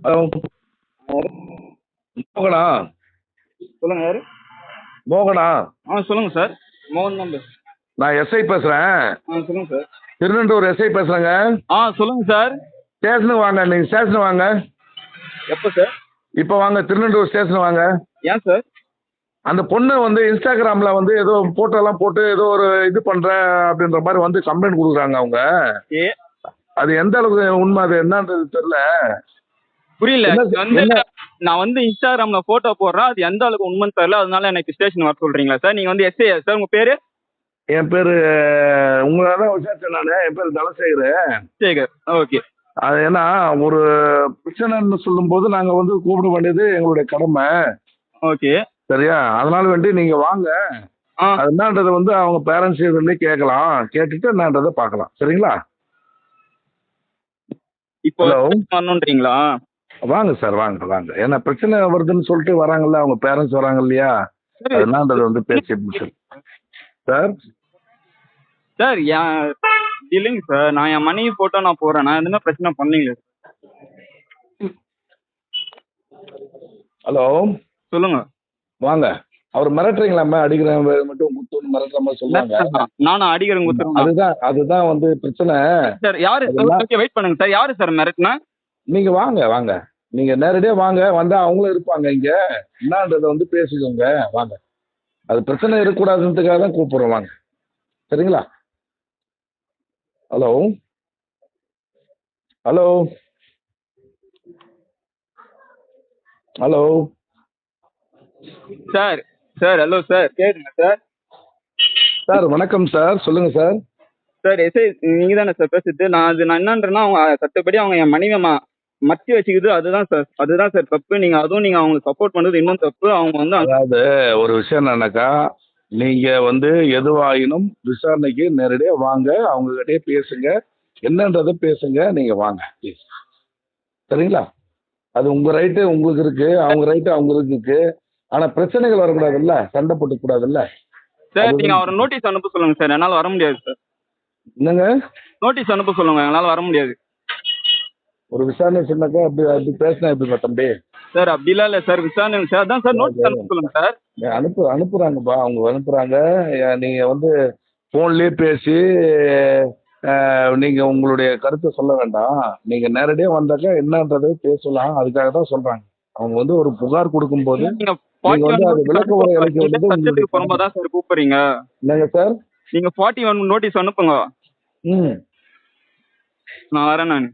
Hello. யாரு? மோகனா? சொல்லுங்க யாரு? மோகனா? சொல்லுங்க சார். மோகன் தான் பேசுறேன். நான் எஸ்ஐ பேசுறேன். சொல்லுங்க சார். திருநெண்டூர் எஸ்ஐ பேசுறேங்க. சொல்லுங்க சார். ஸ்டேஷனுக்கு வாங்க, நீங்க ஸ்டேஷனுக்கு வாங்க. எப்போ சார்? இப்போ வாங்க, திருநெண்டூர் ஸ்டேஷன் வாங்க. ஏன் சார்? அந்த பொண்ணு வந்து இன்ஸ்டாகிராம்ல வந்து ஏதோ போட்டோ எல்லாம் போட்டு ஏதோ ஒரு இது பண்றேன் அப்படின்ற மாதிரி வந்து கம்ப்ளைண்ட் கொடுக்குறாங்க அவங்க. அது எந்த அளவுக்கு உண்மை, அது என்னன்றது தெரியல. புரியல. நான் வந்து இன்ஸ்டாகிராம்ல போட்டோ போடுறேன், அது எந்த அளவுக்கு உண்மைன்னு தெரியல, அதனால எனக்கு ஸ்டேஷன் வர சொல்றீங்களா சார்? நீங்க வந்து எஸ்ஐ சார், உங்க பேரு? என் பேரு உங்களதான் விசாரிச்சேன் நானு. என் பேரு தனசேகர். சேகர். ஓகே. அது ஏன்னா ஒரு பிரச்சனைன்னு சொல்லும் போது நாங்க வந்து கூப்பிட வேண்டியது எங்களுடைய கடமை. ஓகே. சரியா? அதனால வேண்டி நீங்க வாங்க. அது என்னன்றதை வந்து அவங்க பேரண்ட்ஸ் இதுல கேட்கலாம், கேட்டுட்டு என்னன்றதை பார்க்கலாம். சரிங்களா? இப்போ வரணுன்றீங்களா? வாங்க சார், வாங்க வாங்க. ஏன்னா பிரச்சனை வருதுன்னு சொல்லிட்டு வராங்கல்ல, அவங்க பேரண்ட்ஸ் வராங்க இல்லையா, அது என்னன்றதை வந்து பேசி சார். சார் இல்லைங்க சார், நான் என் மனைவி போட்டோ நான் போடுறேன், நான் எதுவுமே பிரச்சனை பண்ணீங்க. ஹலோ. சொல்லுங்க. வாங்க. அவர் மிரட்டுறீங்களாம்மா, அடிக்கிறேன் மட்டும் குத்துன்னு மிரட்டுற மாதிரி சொல்லுவாங்க. நானும் அடிக்கிறேன் குத்துறேன். அதுதான் வந்து பிரச்சனை சார். யாரு? வெயிட் பண்ணுங்க சார். யாரு சார் மிரட்டுனா? நீங்க வாங்க வாங்க, நீங்க நேரடியா வாங்க. வந்தா அவங்களும் இருப்பாங்க இங்க, என்னன்றதை வந்து பேசிக்கோங்க. வாங்க. அது பிரச்சனை இருக்கக்கூடாதுன்றதுக்காக தான் கூப்பிடுறோம். வாங்க. சரிங்களா? Hello. Hello. Hello sir. Sir hello sir, கேளுங்க சார். சார் வணக்கம் சார், சொல்லுங்க சார். சார் எஸ்ஐ நீங்க தானே சார் பேசுறது? நான் என்னன்றேன்னா, அவங்க சட்டப்படி அவங்க என் மனைவி மத்தி வச்சுக்குது, அதுதான் சார் தப்பு. நீங்க அவங்க சப்போர்ட் பண்றது இன்னும் தப்பு. அவங்க வந்து அதாவது ஒரு விஷயம் என்னன்னாக்கா, நீங்க வந்து எதுவாயினும் விசாரணைக்கு நேரடியா வாங்க, அவங்க கிட்டே பேசுங்க, என்னன்றதை பேசுங்க. நீங்க வாங்க ப்ளீஸ். சரிங்களா? அது உங்க ரைட்டு உங்களுக்கு இருக்கு, அவங்க ரைட்டு அவங்களுக்கு இருக்கு. ஆனா பிரச்சனைகள் வரக்கூடாதுல்ல, சண்டை போட்டு கூடாதுல்ல சார். நீங்க அவரை நோட்டீஸ் அனுப்ப சொல்லுங்க சார், என்னால வர முடியாது சார். என்னங்க? நோட்டீஸ் அனுப்ப சொல்லுங்க, என்னால வர முடியாது. ஒரு விசாரணை சொன்னாக்கா அப்படி பேசினா எப்படிப்பா தம்பி? சார் அப்படிலாம் இல்லை சார், விசாரணை சார். அதான் சார் நோட்டீஸ் அனுப்ப சொல்லுங்க சார். அனுப்புறாங்கப்பா, அவங்க அனுப்புறாங்க. நீங்க வந்து போன்லயே பேசி நீங்க உங்களுடைய கருத்தை சொல்ல வேண்டாம். நீங்க நேரடியா வந்தாக்கா என்னன்றதை பேசலாம். அதுக்காக தான் சொல்றாங்க. அவங்க வந்து ஒரு புகார் கொடுக்கும் போது நீங்க வந்து அது விளக்க உரை அளிக்கிறது புறம்பாதான் சார் கூப்பிடுறீங்க. என்னங்க சார்? நீங்க 41 நோட்டீஸ் அனுப்புங்க. நான் வரேன் நான்.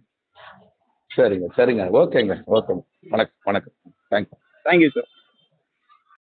சரிங்க சரிங்க, ஓகேங்க, ஓகேங்க. வணக்கம் வணக்கம். தேங்க்யூ. Thank you sir.